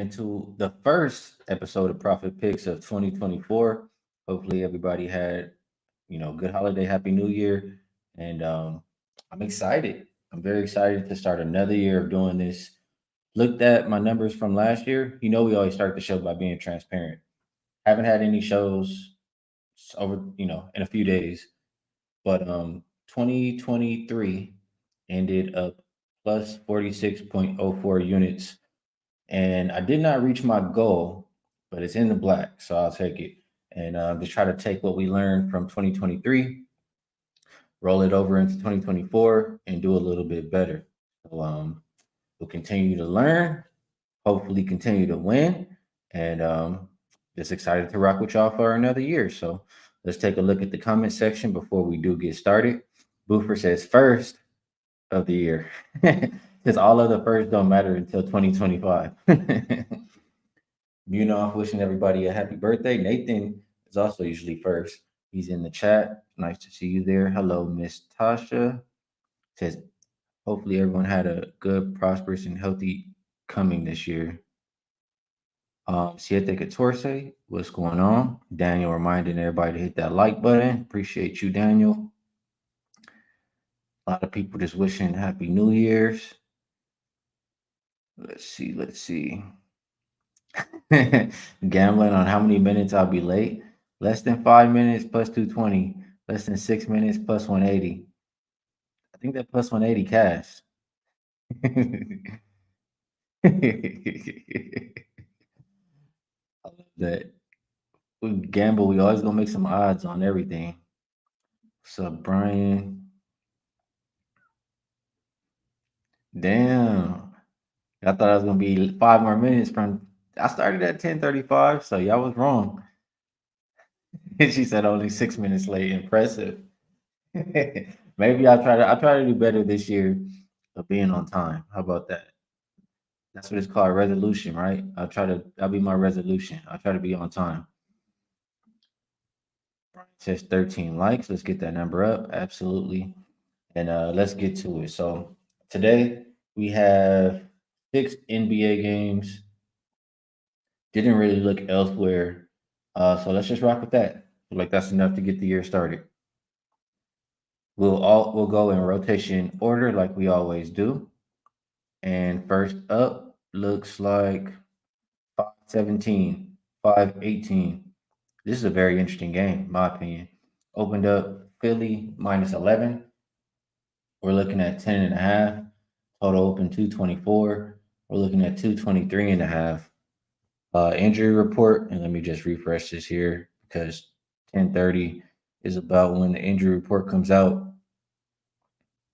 into the first episode of Profit Picks of 2024. Hopefully, everybody had, good holiday, happy new year, and I'm excited. I'm very excited to start another year of doing this. Looked at my numbers from last year. We always start the show by being transparent. Haven't had any shows over, in a few days, but 2023 ended up plus 46.04 units, and I did not reach my goal, but it's in the black, so I'll take it. And just try to take what we learned from 2023, roll it over into 2024, and do a little bit better. So we'll continue to learn, hopefully continue to win, and just excited to rock with y'all for another year. So let's take a look at the comment section before we do get started. Boofer says first of the year. Because all of the first don't matter until 2025. I'm wishing everybody a happy birthday. Nathan is also usually first. He's in the chat. Nice to see you there. Hello, Miss Tasha. Says, hopefully everyone had a good, prosperous, and healthy coming this year. Siete Catorce, what's going on? Daniel reminding everybody to hit that like button. Appreciate you, Daniel. A lot of people just wishing Happy New Year's. Let's see. Gambling on how many minutes I'll be late. Less than 5 minutes plus 220. Less than 6 minutes plus 180. I think that plus 180 cash. I love that. We gamble, we always gonna make some odds on everything. What's up, Brian? Damn. I thought I was gonna be 5 more minutes from. I started at 10:35, so y'all was wrong. She said only 6 minutes late. Impressive. Maybe I'll try to do better this year of being on time. How about that? That's what it's called, resolution, right? That'll be my resolution. I'll try to be on time. Brian says 13 likes. Let's get that number up. Absolutely. And let's get to it. So today we have 6 NBA games. Didn't really look elsewhere. So let's just rock with that. Feel like that's enough to get the year started. We'll go in rotation order like we always do. And first up looks like 517, 518. This is a very interesting game, in my opinion. Opened up Philly minus 11. We're looking at 10.5. Total open 224. We're looking at 223.5. Injury report, and let me just refresh this here because 10:30 is about when the injury report comes out.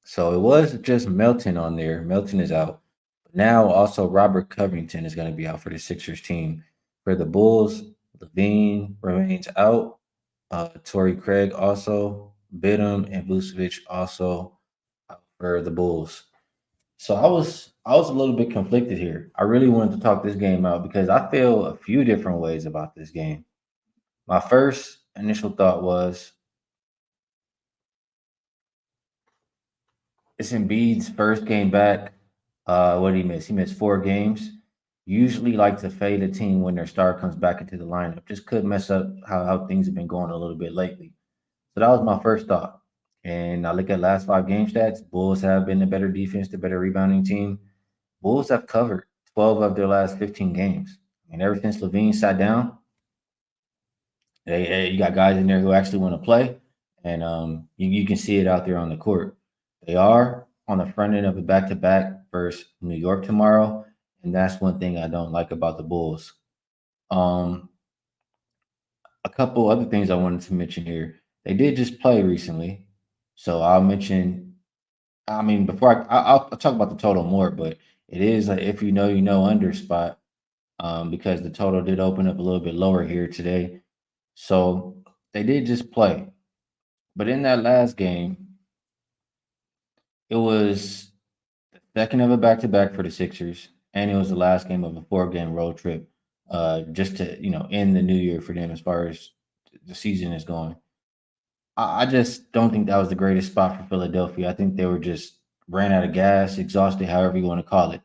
So it was just Melton on there. Melton is out. Now also Robert Covington is going to be out for the Sixers team. For the Bulls, Levine remains out. Torrey Craig also, Bidham and Vucevic also out for the Bulls. So I was a little bit conflicted here. I really wanted to talk this game out because I feel a few different ways about this game. My first initial thought was it's Embiid's first game back. What did he miss? He missed 4 games. Usually like to fade a team when their star comes back into the lineup. Just could mess up how things have been going a little bit lately. So that was my first thought. And I look at last 5 game stats. Bulls have been the better defense, the better rebounding team. Bulls have covered 12 of their last 15 games. And ever since Levine sat down, you got guys in there who actually want to play. And you can see it out there on the court. They are on the front end of a back-to-back versus New York tomorrow. And that's one thing I don't like about the Bulls. Um, a couple other things I wanted to mention here. They did just play recently. So I'll mention, I mean, before I'll talk about the total more, but it is a if you know under spot, because the total did open up a little bit lower here today. So they did just play. But in that last game, it was the second of a back to back for the Sixers, and it was the last game of a 4 game road trip, just to end the new year for them as far as the season is going. I just don't think that was the greatest spot for Philadelphia. I think they were just ran out of gas, exhausted, however you want to call it,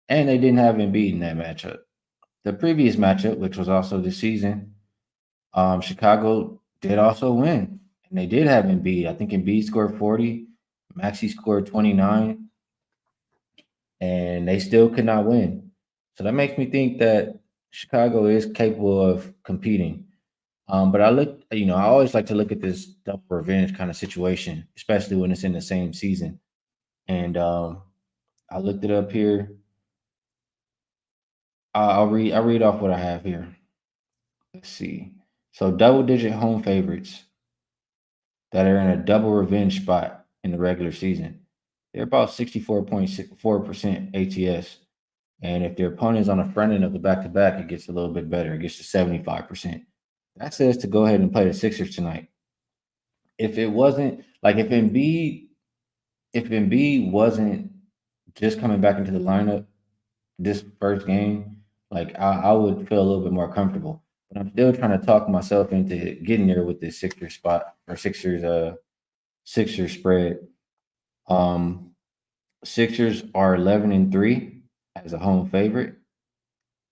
and they didn't have Embiid in that matchup. the previous matchup, which was also this season, Chicago did also win, and they did have Embiid. I think Embiid scored 40, Maxey scored 29, and they still could not win. So that makes me think that Chicago is capable of competing. But I always like to look at this double revenge kind of situation, especially when it's in the same season. And I looked it up here. I'll read off what I have here. Let's see. So double digit home favorites that are in a double revenge spot in the regular season. They're about 64.4% ATS. And if their opponent is on the front end of the back to back, it gets a little bit better. It gets to 75%. That says to go ahead and play the Sixers tonight. If it wasn't like if Embiid wasn't just coming back into the lineup this first game, like I would feel a little bit more comfortable. But I'm still trying to talk myself into getting there with this Sixers spot or Sixers spread. Um Sixers are 11-3 as a home favorite.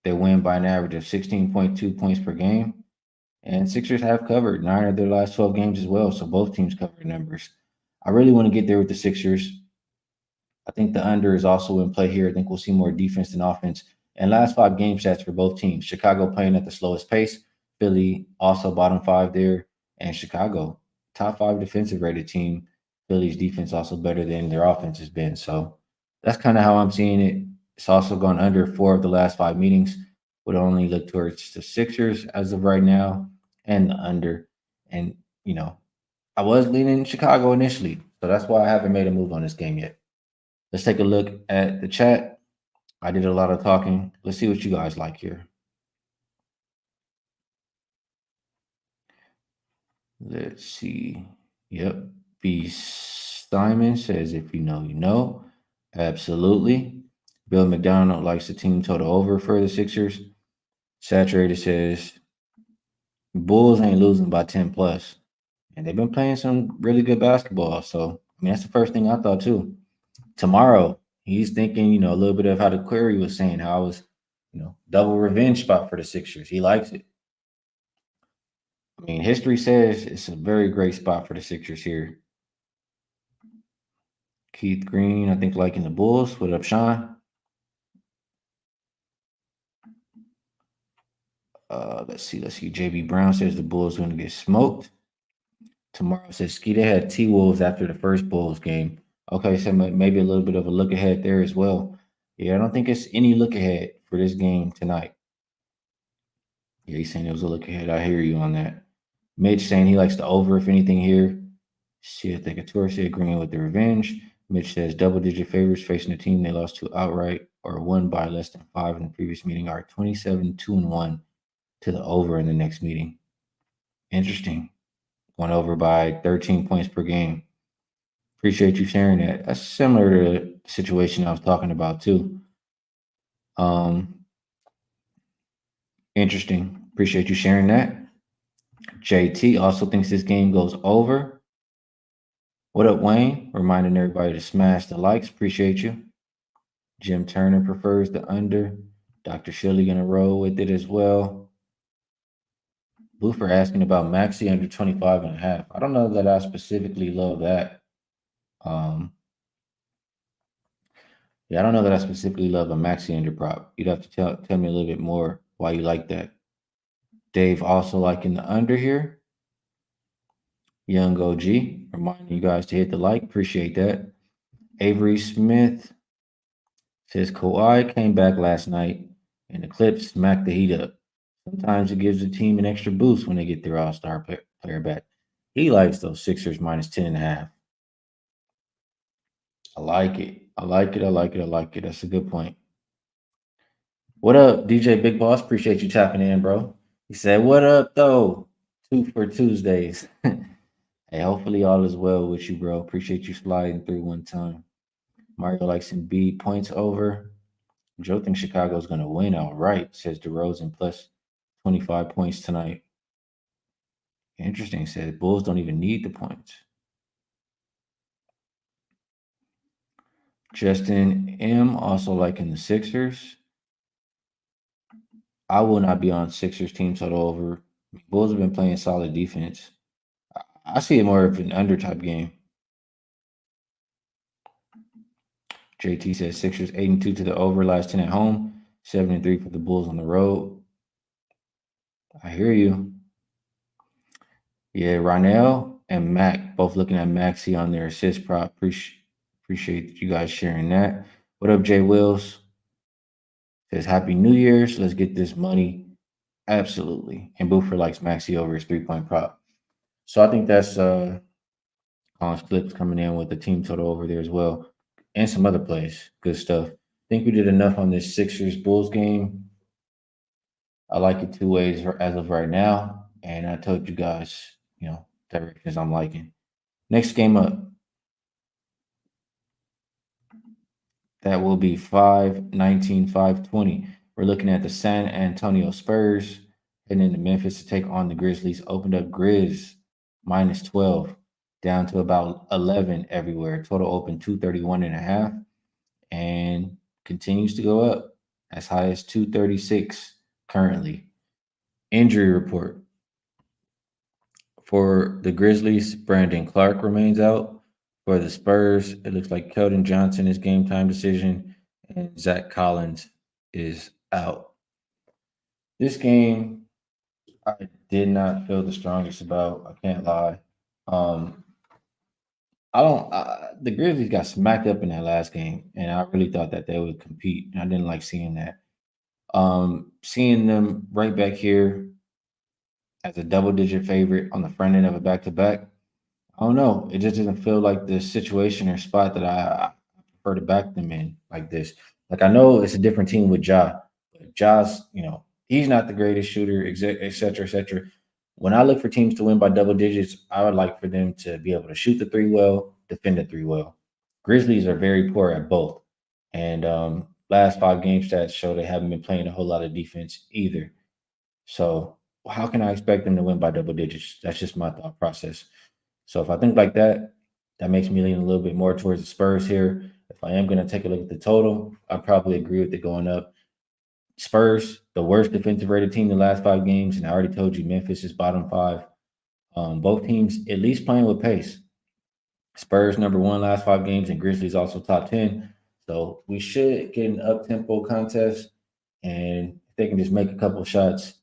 They win by an average of 16.2 points per game. And Sixers have covered 9 of their last 12 games as well. So both teams covered numbers. I really want to get there with the Sixers. I think the under is also in play here. I think we'll see more defense than offense. And last 5 game stats for both teams. Chicago playing at the slowest pace. Philly also bottom 5 there. And Chicago, top 5 defensive rated team. Philly's defense also better than their offense has been. So that's kind of how I'm seeing it. It's also gone under 4 of the last 5 meetings. Would only look towards the Sixers as of right now and the under. And, I was leaning Chicago initially. So that's why I haven't made a move on this game yet. Let's take a look at the chat. I did a lot of talking. Let's see what you guys like here. Let's see. Yep. B. Simon says, if you know, you know. Absolutely. Bill McDonald likes the team total over for the Sixers. Saturated says, Bulls ain't losing by 10 plus. And they've been playing some really good basketball. So, that's the first thing I thought too. Tomorrow, he's thinking, a little bit of how the query was saying, how it was, double revenge spot for the Sixers. He likes it. History says it's a very great spot for the Sixers here. Keith Green, I think, liking the Bulls. What up, Sean? Let's see. JB Brown says the Bulls going to get smoked. Tomorrow says Ski, they had T Wolves after the first Bulls game. Okay, so maybe a little bit of a look ahead there as well. Yeah, I don't think it's any look ahead for this game tonight. Yeah, he's saying it was a look ahead. I hear you on that. Mitch saying he likes the over, if anything, here. See if they can Torsi agreeing with the revenge. Mitch says double digit favorites facing a team they lost to outright or won by less than 5 in the previous meeting are 27-2-1 to the over in the next meeting. Interesting. Went over by 13 points per game. Appreciate you sharing that. That's similar to the situation I was talking about too. Interesting. Appreciate you sharing that. JT also thinks this game goes over. What up, Wayne? Reminding everybody to smash the likes. Appreciate you. Jim Turner prefers the under. Dr. Shilly gonna roll with it as well. Boofer asking about Maxi under 25 and a half. I don't know that I specifically love that. Yeah, I don't know that I specifically love a Maxi under prop. You'd have to tell me a little bit more why you like that. Dave also liking the under here. Young OG, reminding you guys to hit the like. Appreciate that. Avery Smith says Kawhi came back last night and the Clips smacked the Heat up. Sometimes it gives the team an extra boost when they get their all-star player back. He likes those Sixers minus 10.5. I like it. I like it. I like it. I like it. That's a good point. What up, DJ Big Boss? Appreciate you tapping in, bro. He said, what up, though? 2 for Tuesdays. Hey, hopefully all is well with you, bro. Appreciate you sliding through one time. Mario likes Embiid points over. Joe thinks Chicago's going to win outright, says DeRozan plus 25 points tonight. Interesting, says Bulls don't even need the points. Justin M. also liking the Sixers. I will not be on Sixers team total over. Bulls have been playing solid defense. I see it more of an under type game. JT says Sixers 8-2 to the over, last 10 at home, 7-3 for the Bulls on the road. I hear you. Yeah, Ronell and Mac both looking at Maxi on their assist prop. Appreciate you guys sharing that. What up, Jay Wills? Says Happy New Year's. Let's get this money. Absolutely. And Boofer likes Maxi over his 3-point prop. So I think that's Collins Flips coming in with the team total over there as well. And some other plays. Good stuff. Think we did enough on this Sixers Bulls game. I like it two ways as of right now. And I told you guys, directions I'm liking. Next game up, that will be 5-19, 5-20. We're looking at the San Antonio Spurs heading into Memphis to take on the Grizzlies. Opened up Grizz minus 12, down to about 11 everywhere. Total open 231.5 and continues to go up as high as 236 currently. Injury report. For the Grizzlies, Brandon Clark remains out. For the Spurs, it looks like Keldon Johnson is game time decision, and Zach Collins is out. This game, I did not feel the strongest about. I can't lie. Um, I don't. The Grizzlies got smacked up in that last game, and I really thought that they would compete. And I didn't like seeing that. Seeing them right back here as a double-digit favorite on the front end of a back-to-back. I don't know. It just doesn't feel like the situation or spot that I prefer to back them in like this. Like I know it's a different team with Ja, but Ja's, he's not the greatest shooter, et cetera, et cetera. When I look for teams to win by double digits, I would like for them to be able to shoot the three well, defend the three well. Grizzlies are very poor at both. And last 5 game stats show they haven't been playing a whole lot of defense either. So how can I expect them to win by double digits? That's just my thought process. So if I think like that, that makes me lean a little bit more towards the Spurs here. If I am going to take a look at the total, I probably agree with it going up. Spurs, the worst defensive rated team in the last 5 games, and I already told you Memphis is bottom 5. Both teams at least playing with pace. Spurs number 1 last 5 games, and Grizzlies also top 10. So we should get an up tempo contest, and if they can just make a couple shots,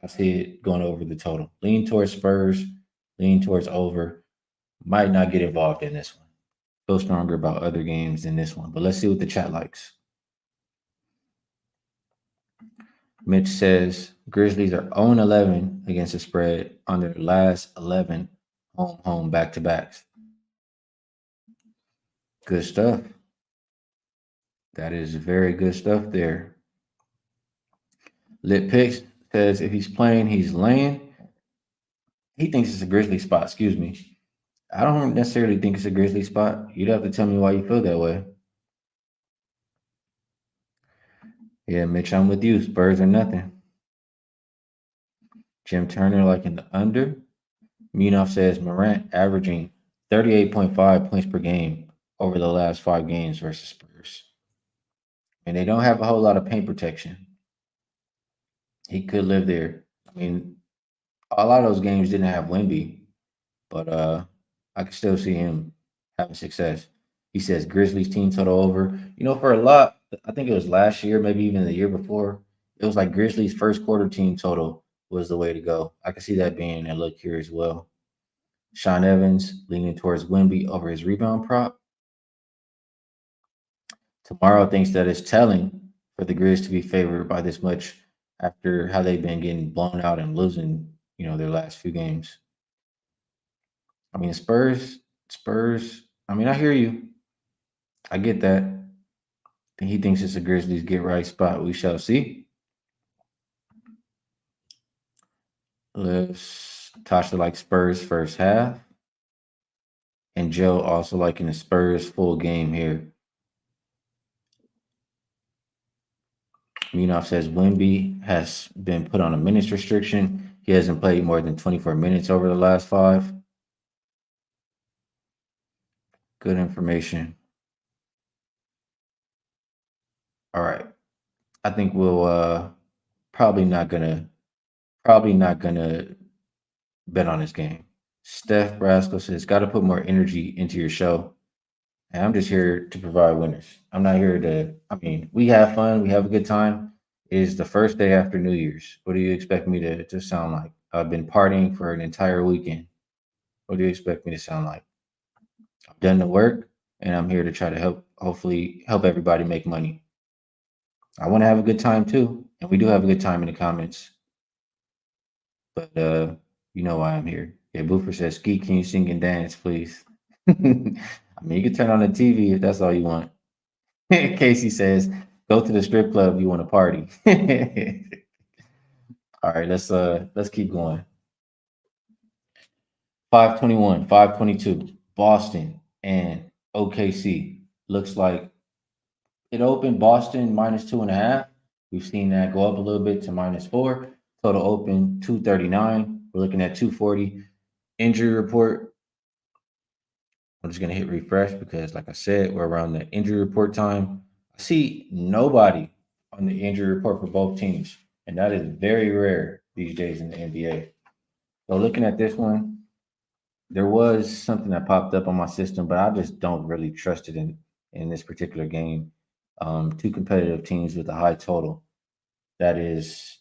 I see it going over the total. Lean towards Spurs, lean towards over. Might not get involved in this one. Feel stronger about other games than this one. But let's see what the chat likes. Mitch says Grizzlies are 0-11 against the spread on their last 11 home back-to-backs. Good stuff. That is very good stuff there. Lit Picks says if he's playing, he's laying. He thinks it's a Grizzly spot, excuse me. I don't necessarily think it's a Grizzly spot. You'd have to tell me why you feel that way. Yeah, Mitch, I'm with you. Spurs are nothing. Jim Turner like in the under. Munaf says Morant averaging 38.5 points per game over the last 5 games versus Spurs. And they don't have a whole lot of paint protection. He could live there. I mean, a lot of those games didn't have Wemby, but I can still see him having success. He says Grizzlies team total over. For a lot, I think it was last year, maybe even the year before, it was like Grizzlies first quarter team total was the way to go. I can see that being a look here as well. Sean Evans leaning towards Wemby over his rebound prop. Tomorrow thinks that it's telling for the Grizz to be favored by this much after how they've been getting blown out and losing, their last few games. I mean, Spurs. I mean, I hear you. I get that. And he thinks it's a Grizzlies get right spot. We shall see. Let's Tasha like Spurs first half. And Joe also liking the Spurs full game here. Munaf says Wemby has been put on a minutes restriction. He hasn't played more than 24 minutes over the last 5. Good information. All right. I think we'll probably not gonna probably not gonna bet on this game. Steph Brasco says, got to put more energy into your show. And I'm just here to provide winners. I'm not here to, I mean, we have fun, we have a good time. It is the first day after New Year's. What do you expect me to sound like? I've been partying for an entire weekend. What do you expect me to sound like? I've done the work and I'm here to try to help, hopefully, help everybody make money. I want to have a good time too. And we do have a good time in the comments. But you know why I'm here. Yeah, Boofer says, Ski, can you sing and dance, please? I mean, you can turn on the TV if that's all you want. Casey says, go to the strip club, you want to party. All right, let's keep going. 521, 522, Boston and OKC. Looks like it opened Boston -2.5. We've seen that go up a little bit to -4. Total open 239. We're looking at 240. Injury report. I'm just gonna hit refresh because, like I said, we're around the injury report time. I see nobody on the injury report for both teams, and that is very rare these days in the NBA. So looking at this one, there was something that popped up on my system, but I just don't really trust it in this particular game. Two competitive teams with a high total. That is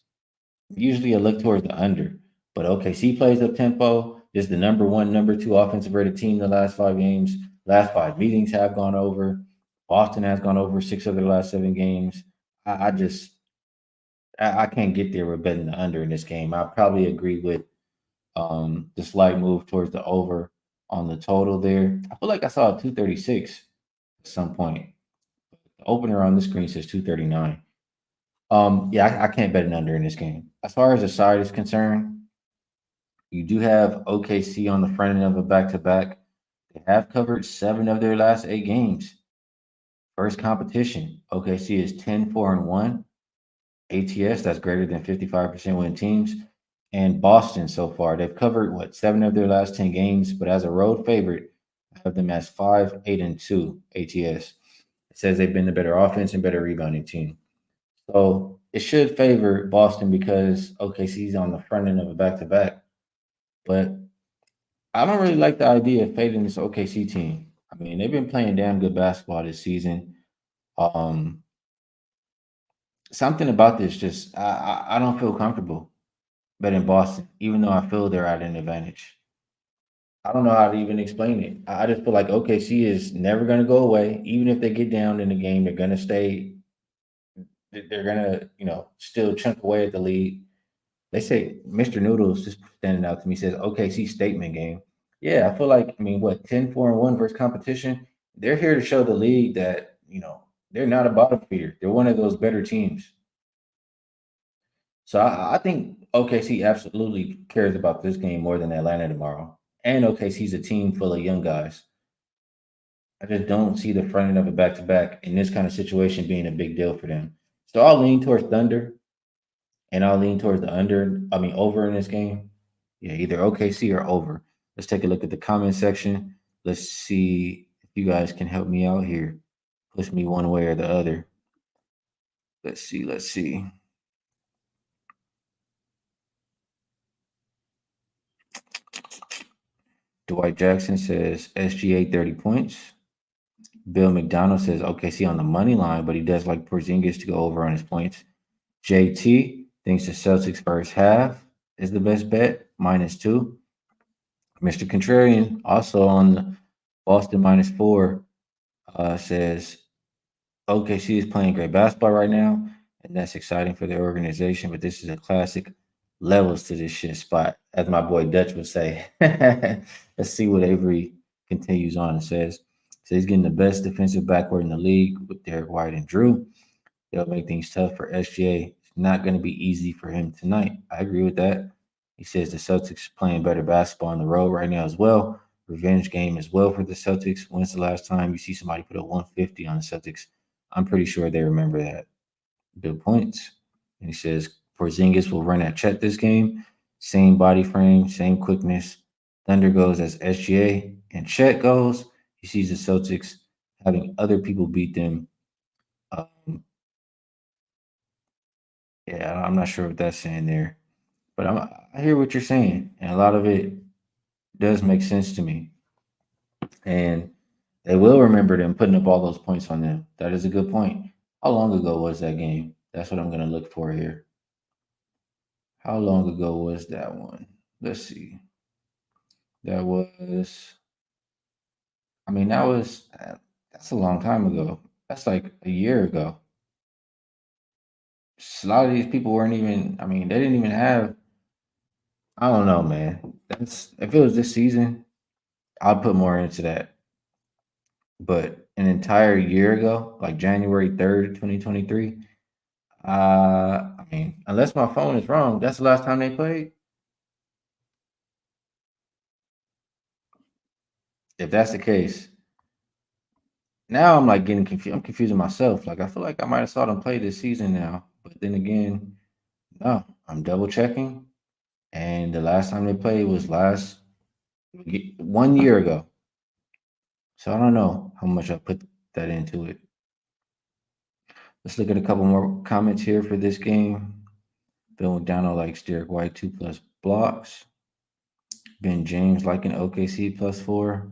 usually a look towards the under. But OKC plays up tempo. Is the number one, number two offensive rated team the last 5 games. Last 5 meetings have gone over. Boston has gone over 6 of their last 7 games. I just I can't get there with betting the under in this game. I probably agree with the slight move towards the over on the total there. I feel like I saw a 236 at some point. The opener on the screen says 239. Yeah, I can't bet an under in this game. As far as the side is concerned, you do have OKC on the front end of a back to back. They have covered 7 of their last 8 games. First competition, OKC is 10-4-1. ATS, that's greater than 55% win teams. And Boston so far, they've covered what 7 of their last 10 games, but as a road favorite, I have them as 5-8-2 ATS. It says they've been the better offense and better rebounding team. So it should favor Boston because OKC's on the front end of a back to back. But I don't really like the idea of fading this OKC team. I mean, they've been playing damn good basketball this season. Um, Something about this just I don't feel comfortable betting Boston, even though I feel they're at an advantage. I don't know how to even explain it. I just feel like OKC is never going to go away. Even if they get down in the game, they're going to stay. They're going to, still chunk away at the lead. They say Mr. Noodles just standing out to me says OKC statement game. Yeah, I feel like I mean what 10-4-1 versus competition. They're here to show the league that they're not a bottom feeder. They're one of those better teams. So I think OKC absolutely cares about this game more than Atlanta tomorrow. And OKC's a team full of young guys. I just don't see the front end of a back to back in this kind of situation being a big deal for them. So I'll lean towards Thunder and I'll lean towards the over in this game. Yeah, either OKC or over. Let's take a look at the comment section. Let's see if you guys can help me out here. Push me one way or the other. Let's see. Let's see. Dwight Jackson says SGA 30 points. Bill McDonald says OKC on the money line, but he does like Porzingis to go over on his points. JT thinks the Celtics first half is the best bet, -2. Mr. Contrarian, also on Boston -4, says OKC is playing great basketball right now, and that's exciting for their organization. But this is a classic levels to this shit spot, as my boy Dutch would say. Let's see what Avery continues on and says. So he's getting the best defensive backcourt in the league with Derek White and Drew. They'll make things tough for SGA. It's not going to be easy for him tonight. I agree with that. He says the Celtics playing better basketball on the road right now as well. Revenge game as well for the Celtics. When's the last time you see somebody put a 150 on the Celtics? I'm pretty sure they remember that. Good points. And he says Porzingis will run at Chet this game. Same body frame, same quickness. Thunder goes as SGA and Chet goes. He sees the Celtics having other people beat them Yeah, I'm not sure what that's saying there, but I hear what you're saying, and a lot of it does make sense to me. And they will remember them putting up all those points on them. That is a good point. How long ago was that game? That's what I'm going to look for here. How long ago was that one? Let's see. That was, I mean, that's a long time ago. That's like a year ago. A lot of these people weren't even, I mean, they didn't even have, I don't know, man. That's, if it was this season, I'd put more into that. But an entire year ago, like January 3rd, 2023, I mean, unless my phone is wrong, that's the last time they played. If that's the case, now I'm like getting confused. I'm confusing myself. Like I feel like I might have saw them play this season now, but then again, no. I'm double checking, and the last time they played was last 1 year ago. So I don't know how much I put that into it. Let's look at a couple more comments here for this game. Bill McDonald likes Derek White 2+ blocks. Ben James liking OKC +4.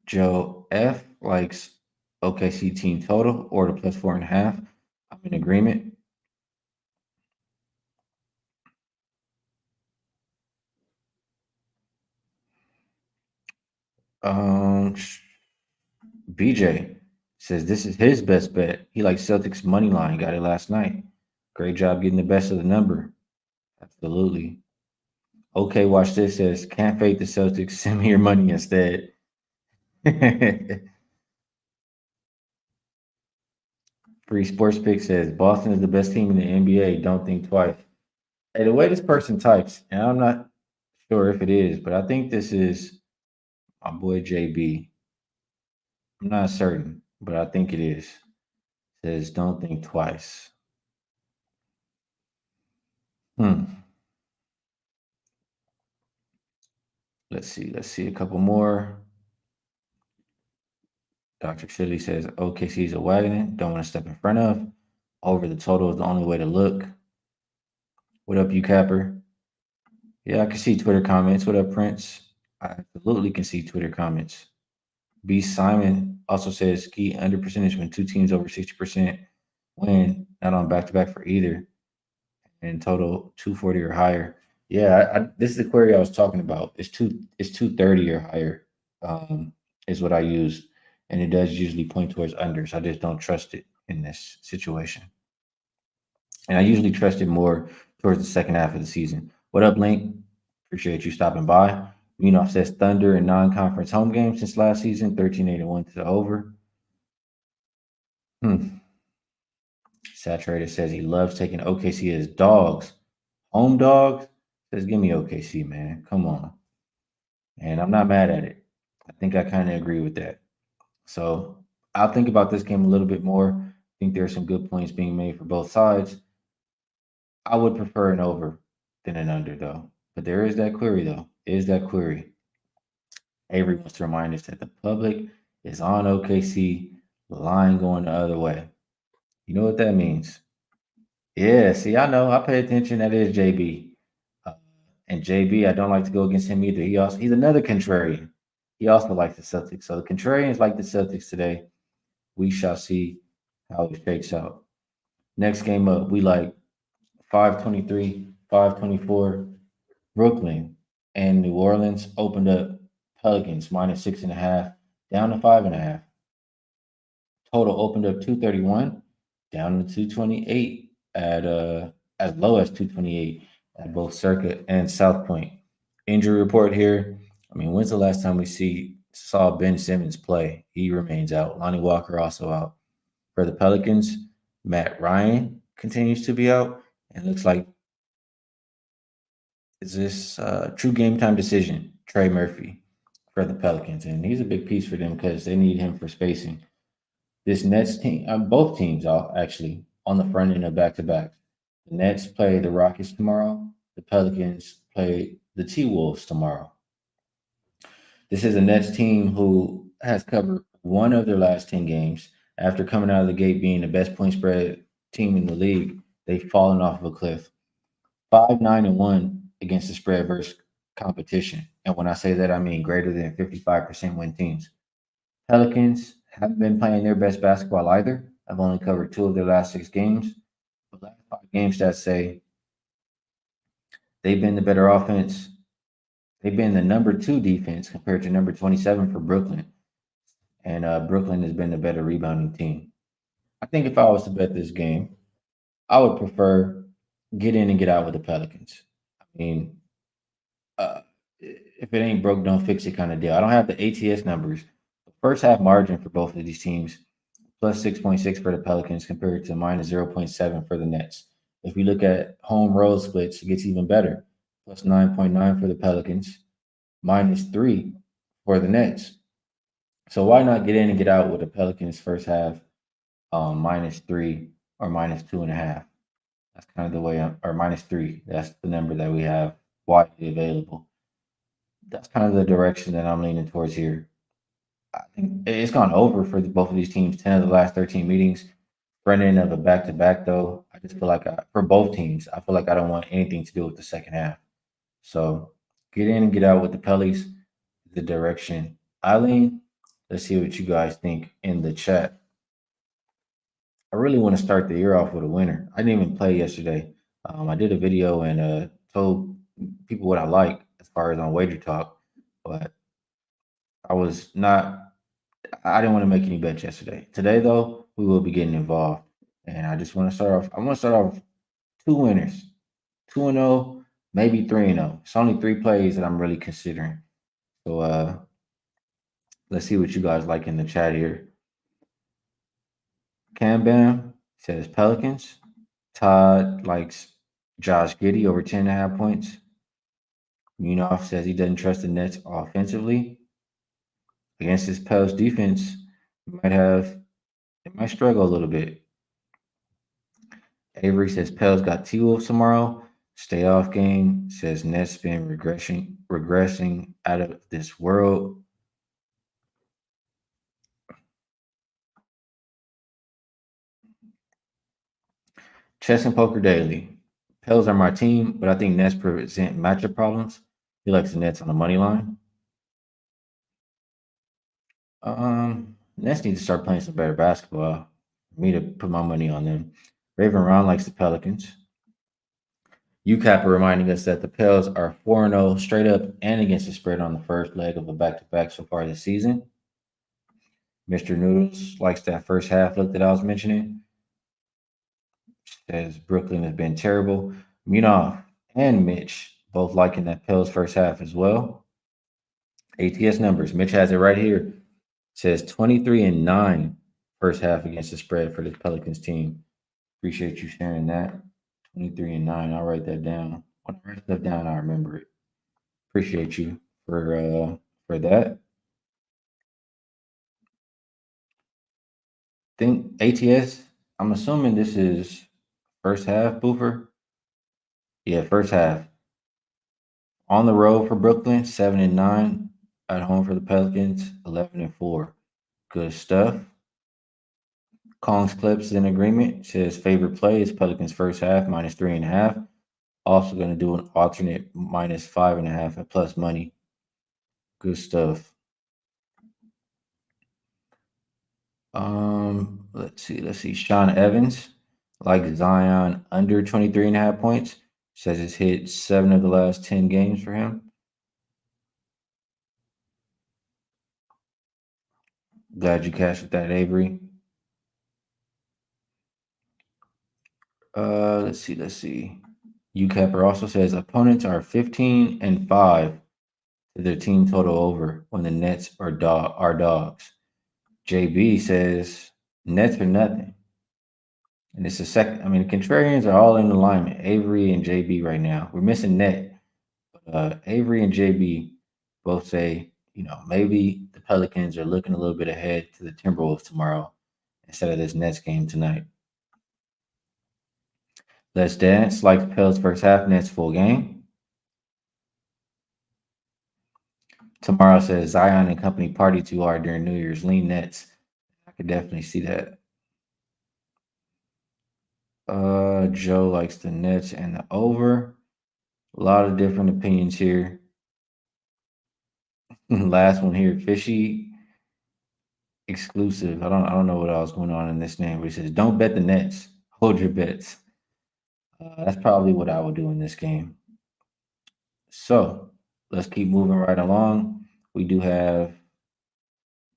Joe F likes OKC team total or the +4.5. I'm in agreement. Um, BJ says this is his best bet. He likes Celtics money line. Got it last night. Great job getting the best of the number. Absolutely. Okay, watch this. Says can't fake the Celtics. Send me your money instead. Free Sports Pick says Boston is the best team in the NBA. Don't think twice. Hey, the way this person types, and I'm not sure if it is, but I think this is my boy JB. I'm not certain, but I think it is. Says don't think twice. Hmm. Let's see. Let's see a couple more. Dr. Shirley says OKC is a wagon. Don't want to step in front of. Over the total is the only way to look. What up, you capper? Yeah, I can see Twitter comments. What up, Prince? I absolutely can see Twitter comments. B. Simon also says key under percentage when two teams over 60% win, not on back to back for either, and total 240 or higher. Yeah, this is the query I was talking about. It's 230 or higher, is what I use, and it does usually point towards unders. I just don't trust it in this situation, and I usually trust it more towards the second half of the season. What up, Link? Appreciate you stopping by. Says Thunder in non-conference home games since last season, 13-81 to the over. Hmm. Saturated says he loves taking OKC as dogs. Home dogs? Says, give me OKC, man. Come on. And I'm not mad at it. I think I kind of agree with that. So I'll think about this game a little bit more. I think there are some good points being made for both sides. I would prefer an over than an under, though. But there is that query, though. Is that query? Avery wants to remind us that the public is on OKC, the line going the other way. You know what that means? Yeah, see, I know. I pay attention. That is JB. Uh, and JB, I don't like to go against him either. He's another contrarian. He also likes the Celtics. So the contrarians like the Celtics today. We shall see how it shakes out. Next game up, we like 523, 524. Brooklyn and New Orleans opened up Pelicans -6.5, down to 5.5. Total opened up 231, down to 228 at as low as 228 at both Circuit and South Point. Injury report here. I mean, when's the last time we saw Ben Simmons play? He remains out. Lonnie Walker also out. For the Pelicans, Matt Ryan continues to be out. And looks like is this true game time decision? Trey Murphy for the Pelicans. And he's a big piece for them because they need him for spacing. This Nets team, both teams are actually on the front end of back to back. The Nets play the Rockets tomorrow. The Pelicans play the T Wolves tomorrow. This is a Nets team who has covered one of their last 10 games after coming out of the gate being the best point spread team in the league. they've fallen off of a cliff. 5-9-1 against the spread versus competition. And when I say that, I mean greater than 55% win teams. Pelicans haven't been playing their best basketball either. I've only covered 2 of their last 6 games. The last 5 game stats say they've been the better offense. They've been the number 2 defense compared to number 27 for Brooklyn. And Brooklyn has been the better rebounding team. I think if I was to bet this game, I would prefer get in and get out with the Pelicans. I mean, if it ain't broke, don't fix it kind of deal. I don't have the ATS numbers. The first half margin for both of these teams, plus 6.6 for the Pelicans compared to minus 0.7 for the Nets. If we look at home road splits, it gets even better. Plus 9.9 for the Pelicans, minus 3 for the Nets. So why not get in and get out with the Pelicans first half, minus 3 or minus 2.5? That's kind of the way or minus 3. That's the number that we have widely available. That's kind of the direction that I'm leaning towards here. I think it's gone over for both of these teams. 10 of the last 13 meetings. Running of a back to back, though, I just feel like for both teams, I feel like I don't want anything to do with the second half. So get in and get out with the Pellies, the direction I lean. Let's see what you guys think in the chat. I really want to start the year off with a winner. I didn't even play yesterday. I did a video and told people what I like as far as on Wager Talk, but I was not. I didn't want to make any bets yesterday. Today, though, we will be getting involved, and I just want to start off. I want to start off 2 winners, 2-0, maybe 3-0. It's only 3 plays that I'm really considering. So let's see what you guys like in the chat here. Cam Bam says Pelicans. Todd likes Josh Giddey over 10.5 points. Munaf says he doesn't trust the Nets offensively. Against this Pels defense, it might struggle a little bit. Avery says Pels got T-Wolves tomorrow. Stay off game. Says Nets been regressing out of this world. Chess and Poker Daily. Pels are my team, but I think Nets present matchup problems. He likes the Nets on the money line. Nets need to start playing some better basketball for me to put my money on them. Raven Ron likes the Pelicans. UCAP are reminding us that the Pels are 4-0 straight up and against the spread on the first leg of a back-to-back so far this season. Mr. Noodles likes that first half look that I was mentioning. Says Brooklyn has been terrible. Munaf and Mitch both liking that Pels first half as well. ATS numbers. Mitch has it right here. Says 23-9 first half against the spread for the Pelicans team. Appreciate you sharing that. 23-9. I'll write that down. When I write stuff down, I remember it. Appreciate you for that. Think ATS. I'm assuming this is first half, Boofer. Yeah, first half. On the road for Brooklyn, 7-9. At home for the Pelicans, 11-4. Good stuff. Kong's Clips is in agreement. Says favorite play is Pelicans first half minus 3.5. Also going to do an alternate minus 5.5 at plus money. Good stuff. Let's see. Sean Evans, like Zion, under 23.5 points. Says it's hit 7 of the last 10 games for him. Glad you cashed with that, Avery. Let's see. UCapper also says opponents are 15-5 to their team total over when the Nets are dogs. JB says Nets for nothing. And it's the second. I mean, the contrarians are all in alignment. Avery and JB right now. We're missing Net. Avery and JB both say, maybe the Pelicans are looking a little bit ahead to the Timberwolves tomorrow instead of this Nets game tonight. Let's Dance like the Pels first half, Nets full game. Tomorrow says Zion and company party too hard during New Year's. Lean Nets. I could definitely see that. Joe likes the Nets and the over. A lot of different opinions here. Last one here, fishy exclusive. I don't know what else going on in this name, but it says don't bet the Nets. Hold your bets. That's probably what I would do in this game. So let's keep moving right along. We do have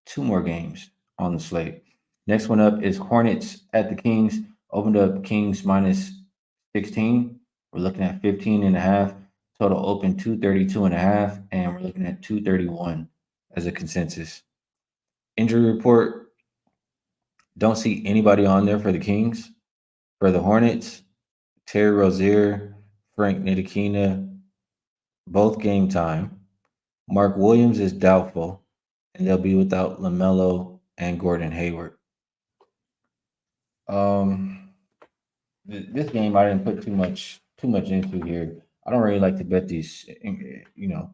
two more games on the slate. Next one up is Hornets at the Kings. Opened up Kings minus 16. We're looking at 15 and a half. Total open 232 and a half, and we're looking at 231 as a consensus. Injury report, don't see anybody on there for the Kings. For the Hornets, Terry Rozier, Frank Ntilikina, both game time. Mark Williams is doubtful, and they'll be without LaMelo and Gordon Hayward. Um, this game I didn't put too much into here. I don't really like to bet these,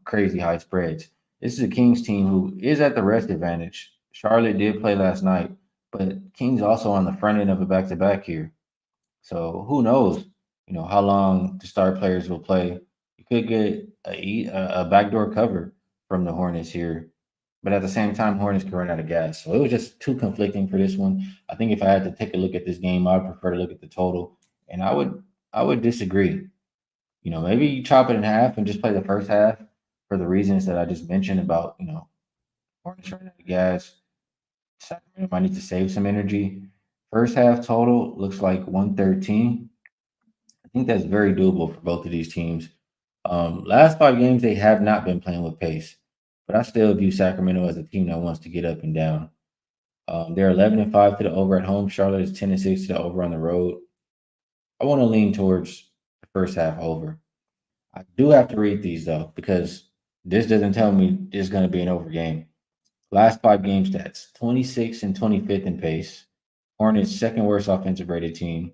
crazy high spreads. This is a Kings team who is at the rest advantage. Charlotte did play last night, but Kings also on the front end of a back to back here. So who knows, how long the star players will play. You could get a backdoor cover from the Hornets here, but at the same time, Hornets could run out of gas. So it was just too conflicting for this one. I think if I had to take a look at this game, I would prefer to look at the total, and I would disagree. Maybe you chop it in half and just play the first half for the reasons that I just mentioned about Hornets running out of gas. Sacramento might need to save some energy. First half total looks like 113. I think that's very doable for both of these teams. Last 5 games, they have not been playing with pace, but I still view Sacramento as a team that wants to get up and down. They're 11-5 to the over at home. Charlotte is 10-6 to the over on the road. I want to lean towards the first half over. I do have to read these though because this doesn't tell me it's going to be an over game. Last 5 game stats: 26 and 25th in pace. Hornets second worst offensive rated team,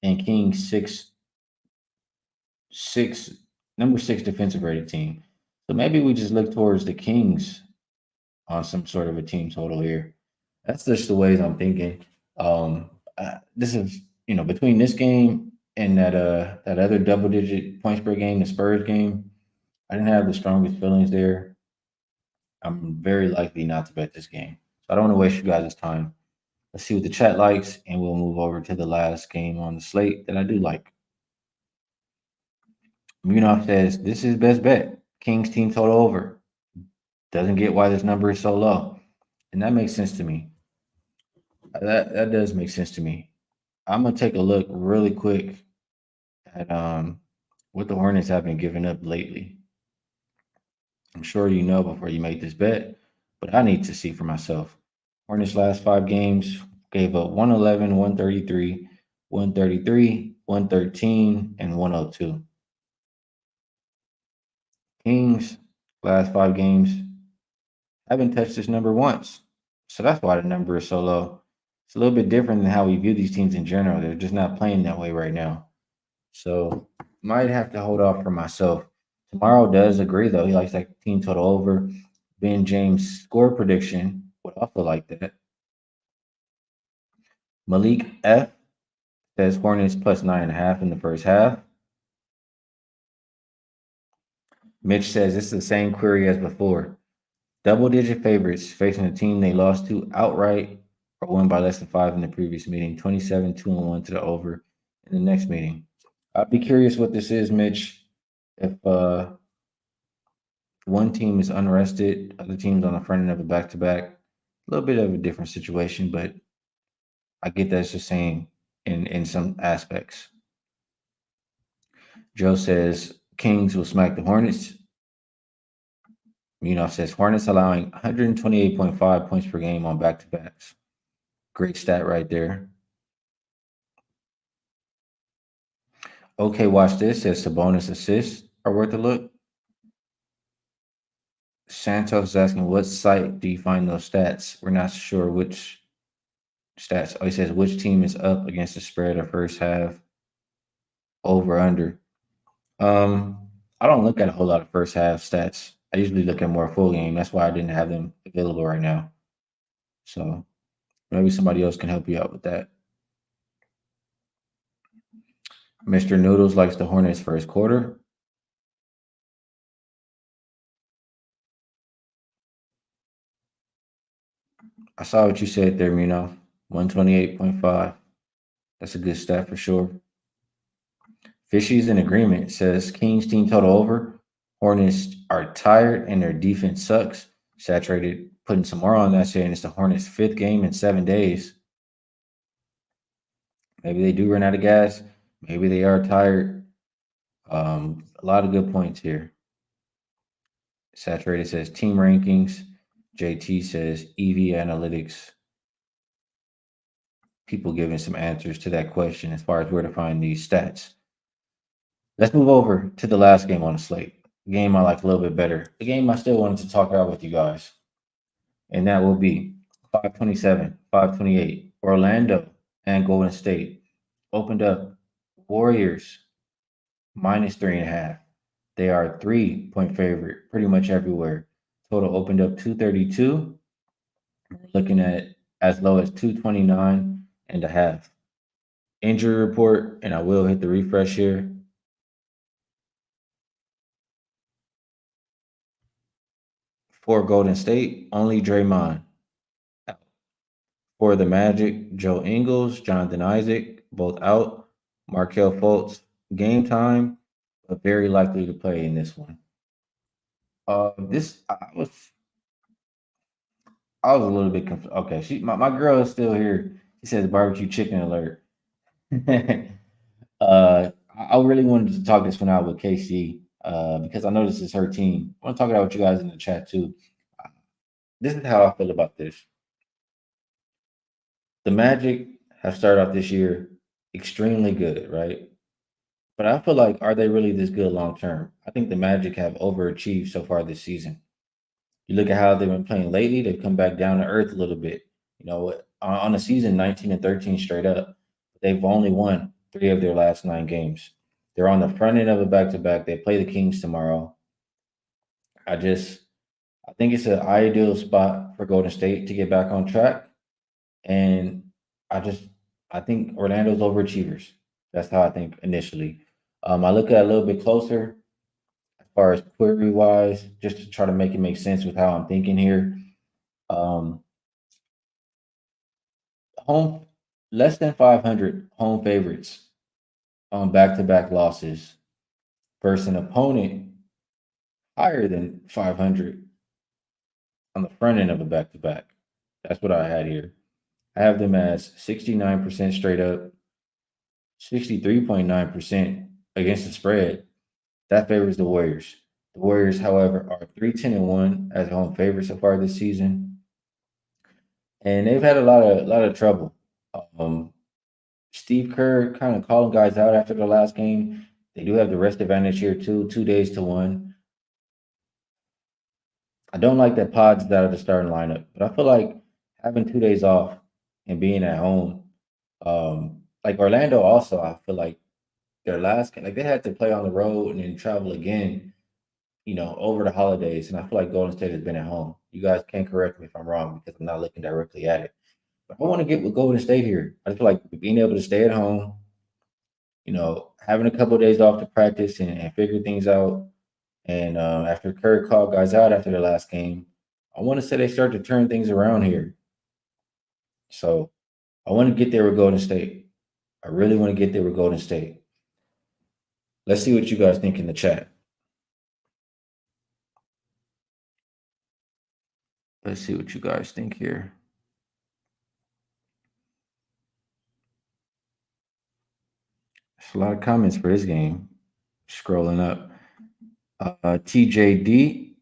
and Kings six number 6 defensive rated team. So maybe we just look towards the Kings on some sort of a team total here. That's just the ways I'm thinking. This is between this game and that other double digit points per game, the Spurs game. I didn't have the strongest feelings there. I'm very likely not to bet this game. So I don't want to waste you guys' time. Let's see what the chat likes, and we'll move over to the last game on the slate that I do like. Munaf says this is best bet. Kings team total over. Doesn't get why this number is so low, and that makes sense to me. That does make sense to me. I'm gonna take a look really quick at what the Hornets have been giving up lately. I'm sure you know before you make this bet, but I need to see for myself. Hornets last 5 games gave up 111, 133, 133, 113, and 102. Kings last 5 games haven't touched this number once. So that's why the number is so low. It's a little bit different than how we view these teams in general. They're just not playing that way right now. So might have to hold off for myself. Tomorrow does agree though. He likes that team total over. Ben James score prediction would also like that. Malik F says Hornets plus 9.5 in the first half. Mitch says it's the same query as before. Double digit favorites facing a team they lost to outright or won by less than 5 in the previous meeting. 27, 2-1 to the over in the next meeting. I'd be curious what this is, Mitch. If one team is unrested, other teams on the front end of a back to back, a little bit of a different situation, but I get that it's the same in some aspects. Joe says Kings will smack the Hornets. Says Hornets allowing 128.5 points per game on back to backs. Great stat right there. Okay, watch this. Says Sabonis assists are worth a look. Santos is asking, what site do you find those stats? We're not sure which stats. Oh, he says, which team is up against the spread of first half over under? I don't look at a whole lot of first half stats. I usually look at more full game. That's why I didn't have them available right now. So maybe somebody else can help you out with that. Mr. Noodles likes the Hornets first quarter. I saw what you said there, Mino. 128.5. That's a good stat for sure. Fishy's in agreement. Says Kings team total over. Hornets are tired and their defense sucks. Saturated putting some more on that, saying it's the Hornets' fifth game in 7 days. Maybe they do run out of gas. Maybe they are tired. A lot of good points here. Saturated says team rankings. JT says EV analytics. People giving some answers to that question as far as where to find these stats. Let's move over to the last game on the slate. The game I like a little bit better. The game I still wanted to talk about with you guys. And that will be 527, 528. Orlando and Golden State opened up Warriors minus 3.5. They are a 3 point favorite pretty much everywhere. Total opened up 232. We're looking at as low as 229 and a half. Injury report, and I will hit the refresh here. For Golden State, only Draymond. For the Magic, Joe Ingles, Jonathan Isaac, both out. Markel Fultz, game time, but very likely to play in this one. This I was a little bit confused. Okay, my girl is still here. She says barbecue chicken alert. I really wanted to talk this one out with KC because I know this is her team. I want to talk it out with you guys in the chat too. This is how I feel about this. The Magic have started off this year extremely good, right? But I feel like, are they really this good long term? I think the Magic have overachieved so far this season. You look at how they've been playing lately; they've come back down to earth a little bit. On the season, 19-13 straight up. They've only won 3 of their last 9 games. They're on the front end of a back to back. They play the Kings tomorrow. I just, I think it's an ideal spot for Golden State to get back on track. And I just I think Orlando's overachievers. That's how I think initially. I look at it a little bit closer as far as query wise, just to try to make it make sense with how I'm thinking here. Um, home less than 500 home favorites on back to back losses versus an opponent higher than 500 on the front end of a back to back. That's what I had here. I have them as 69% straight up, 63.9% against the spread. That favors the Warriors. The Warriors, however, are 3-10-1 as a home favorite so far this season, and they've had a lot of trouble. Um, Steve Kerr kind of calling guys out after the last game. They do have the rest advantage here too, 2 days to one. I don't like that Pods is out of the starting lineup, but I feel like having 2 days off and being at home, like Orlando, also I feel like their last like they had to play on the road and then travel again over the holidays. And I feel like Golden State has been at home. You guys can't correct me if I'm wrong because I'm not looking directly at it. But I want to get with Golden State here. I feel like being able to stay at home, having a couple of days off to practice and figure things out. And after Curry called guys out after the last game, I want to say they start to turn things around here. So I want to get there with Golden State. I really want to get there with Golden State. Let's see what you guys think in the chat. Let's see what you guys think here. There's a lot of comments for this game. Scrolling up. TJD,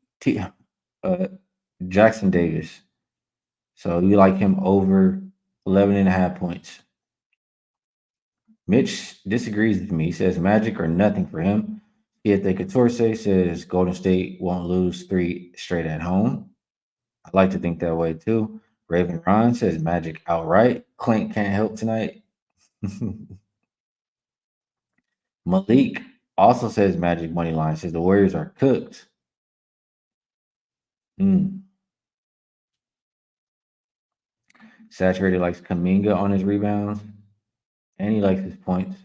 Jackson Davis. So you like him over 11.5 points. Mitch disagrees with me. He says Magic are nothing for him. Siete Catorce says Golden State won't lose 3 straight at home. I like to think that way too. Raven Ron says Magic outright. Clint can't help tonight. Malik also says Magic money line. Says the Warriors are cooked. Mm. Saturated likes Kaminga on his rebounds, and he likes his points.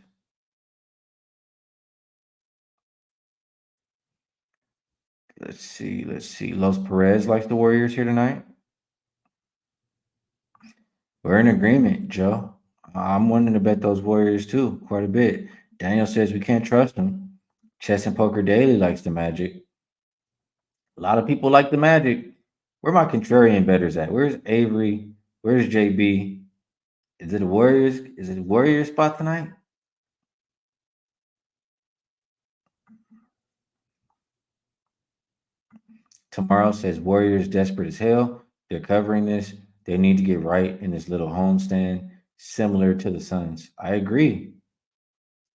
Let's see. Let's see. Los Perez likes the Warriors here tonight. We're in agreement, Joe. I'm wanting to bet those Warriors too, quite a bit. Daniel says we can't trust them. Chess and Poker Daily likes the Magic. A lot of people like the Magic. Where my contrarian betters at? Where's Avery? Where's JB? Is it a Warriors? Is it a Warriors spot tonight? Tomorrow says Warriors desperate as hell. They're covering this. They need to get right in this little homestand, similar to the Suns. I agree.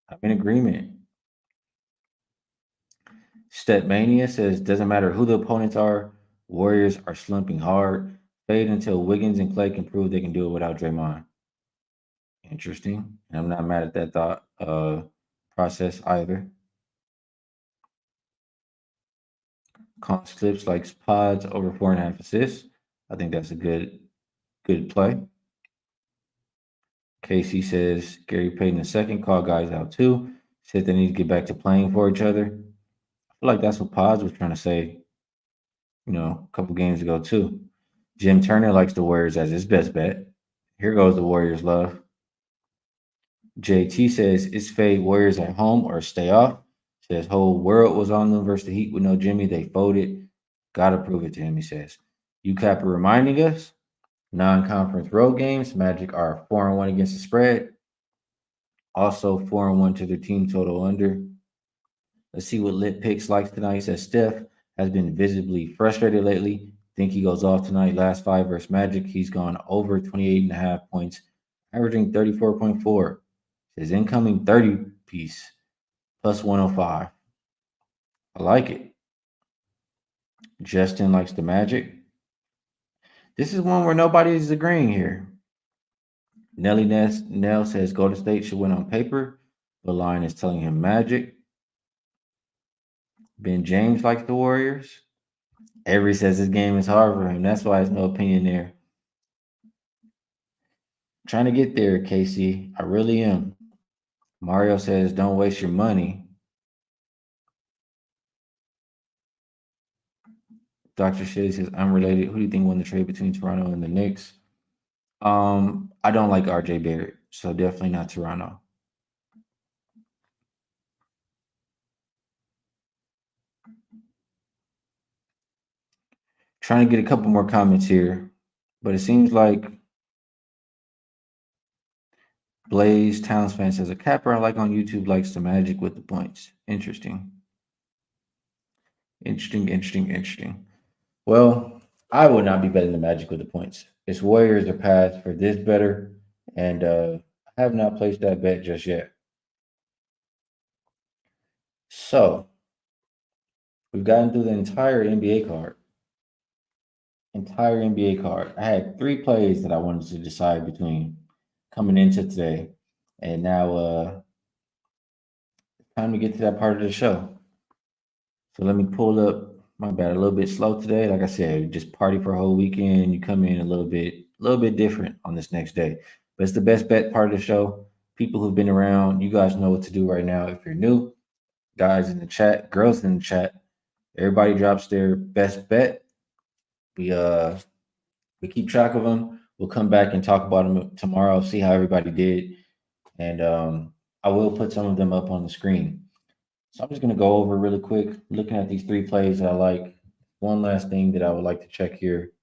I'm in agreement. Stepmania says doesn't matter who the opponents are, Warriors are slumping hard. Fade until Wiggins and Clay can prove they can do it without Draymond. Interesting. And I'm not mad at that thought process either. Cons clips likes pods over 4.5 assists. I think that's a good play. Casey says Gary Payton II called guys out too. Said they need to get back to playing for each other. I feel like that's what Pods was trying to say, a couple games ago too. Jim Turner likes the Warriors as his best bet. Here goes the Warriors love. JT says it's fade Warriors at home or stay off. Says whole world was on them versus the Heat with no Jimmy. They folded. Gotta prove it to him, he says. UCAP reminding us non-conference road games. Magic are 4-1 against the spread. Also 4-1 to their team total under. Let's see what Lit Picks likes tonight. He says Steph has been visibly frustrated lately. Think he goes off tonight. Last five versus Magic, he's gone over 28.5 points, averaging 34.4. His incoming 30 piece plus 105. I like it. Justin likes the Magic. This is one where nobody is agreeing here. Nell says Golden State should win on paper. The line is telling him Magic. Ben James likes the Warriors. Avery says this game is hard for him. That's why there's no opinion there. Trying to get there, Casey. I really am. Mario says don't waste your money. Dr. Shea says unrelated. Who do you think won the trade between Toronto and the Knicks? I don't like RJ Barrett, so definitely not Toronto. Trying to get a couple more comments here, but it seems like Blaze Towns fan says a capper I like on YouTube likes the Magic with the points. Interesting. Well, I would not be betting the Magic with the points. It's Warriors or pass for this better, and I have not placed that bet just yet. So we've gotten through the entire NBA card. I had 3 plays that I wanted to decide between coming into today, and now time to get to that part of the show. So let me pull up. My bad, a little bit slow today. Like I said, just party for a whole weekend. You come in a little bit different on this next day. But it's the best bet part of the show. People who've been around, you guys know what to do right now. If you're new, guys in the chat, girls in the chat, everybody drops their best bet. We keep track of them. We'll come back and talk about them tomorrow. See how everybody did, and I will put some of them up on the screen. So I'm just going to go over really quick, looking at these 3 plays that I like. One last thing that I would like to check here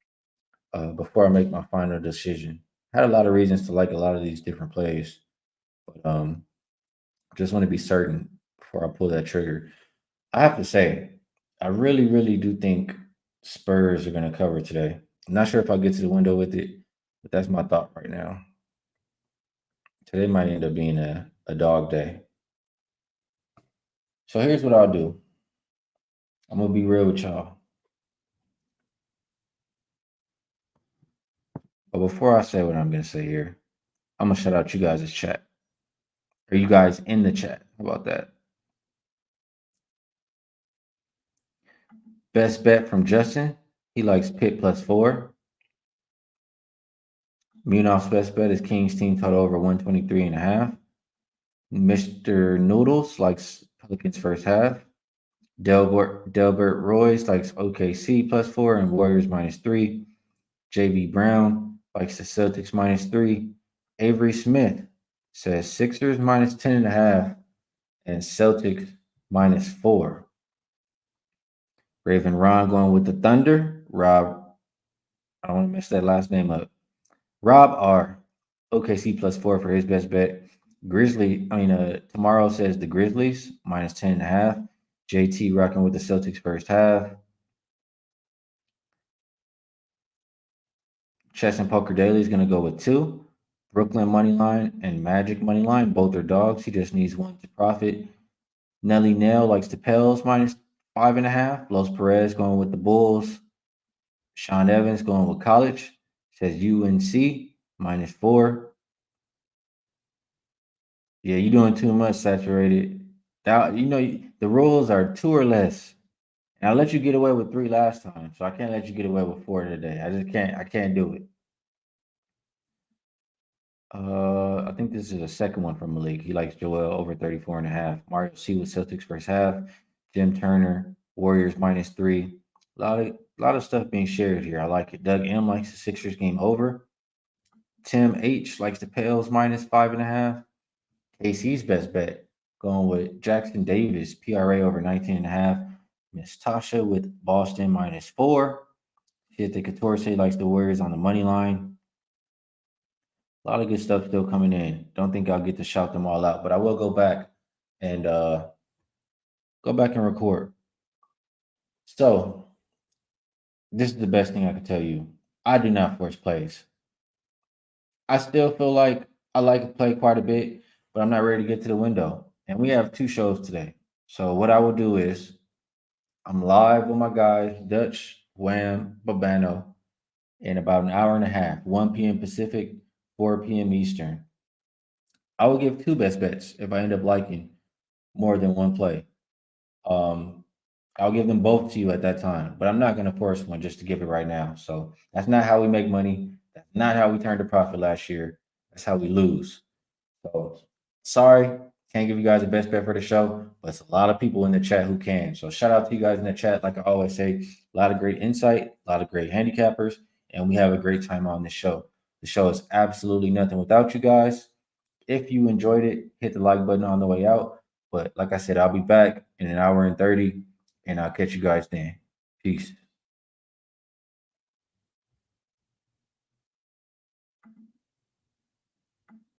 before I make my final decision. I had a lot of reasons to like a lot of these different plays, but just want to be certain before I pull that trigger. I have to say, I really, really do think Spurs are going to cover today. I'm not sure if I'll get to the window with it, but that's my thought right now. Today might end up being a dog day. So here's what I'll do. I'm going to be real with y'all. But before I say what I'm going to say here, I'm going to shout out you guys' chat. Are you guys in the chat? How about that? Best bet from Justin. He likes Pitt +4. Munoff's best bet is Kings team total over 123.5. Mr. Noodles likes Pelicans first half. Delbert Royce likes OKC +4 and Warriors -3. JB Brown likes the Celtics -3. Avery Smith says Sixers -10.5 and Celtics -4. Raven Ron going with the Thunder. Rob, I don't want to mess that last name up. Rob R. OKC +4 for his best bet. Tomorrow says the Grizzlies -10.5. JT rocking with the Celtics first half. Chess and Poker Daily is going to go with 2. Brooklyn money line and Magic money line. Both are dogs. He just needs one to profit. Nelly Nail likes the Pels -5.5. Los Perez going with the Bulls. Sean Evans going with College. Says UNC -4. Yeah, you're doing too much, saturated. The rules are 2 or less. And I let you get away with 3 last time, so I can't let you get away with 4 today. I just can't. I can't do it. I think this is a second one from Malik. He likes Joel over 34.5. Mario C with Celtics first half. Jim Turner, Warriors -3. A lot of stuff being shared here. I like it. Doug M likes the Sixers game over. Tim H likes the Pels -5.5. KC's best bet going with Jackson Davis, PRA over 19.5. Miss Tasha with Boston -4. Shit, the Couture say likes the Warriors on the money line. A lot of good stuff still coming in. Don't think I'll get to shout them all out, but I will and go back and record. So this is the best thing I can tell you. I do not force plays. I still feel like I like to play quite a bit, but I'm not ready to get to the window. And we have 2 shows today. So what I will do is I'm live with my guys, Dutch, Wham, Babano, in about an hour and a half, 1 p.m. Pacific, 4 p.m. Eastern. I will give 2 best bets if I end up liking more than one play. Um, I'll give them both to you at that time, but I'm not going to force one just to give it right now. So that's not how we make money. That's not how we turned a profit last year. That's how we lose. So sorry, can't give you guys the best bet for the show, but it's a lot of people in the chat who can. So shout out to you guys in the chat. Like I always say, a lot of great insight, a lot of great handicappers, and we have a great time on this show. The show is absolutely nothing without you guys. If you enjoyed it, hit the like button on the way out. But like I said, I'll be back in an hour and 30, and I'll catch you guys then. Peace.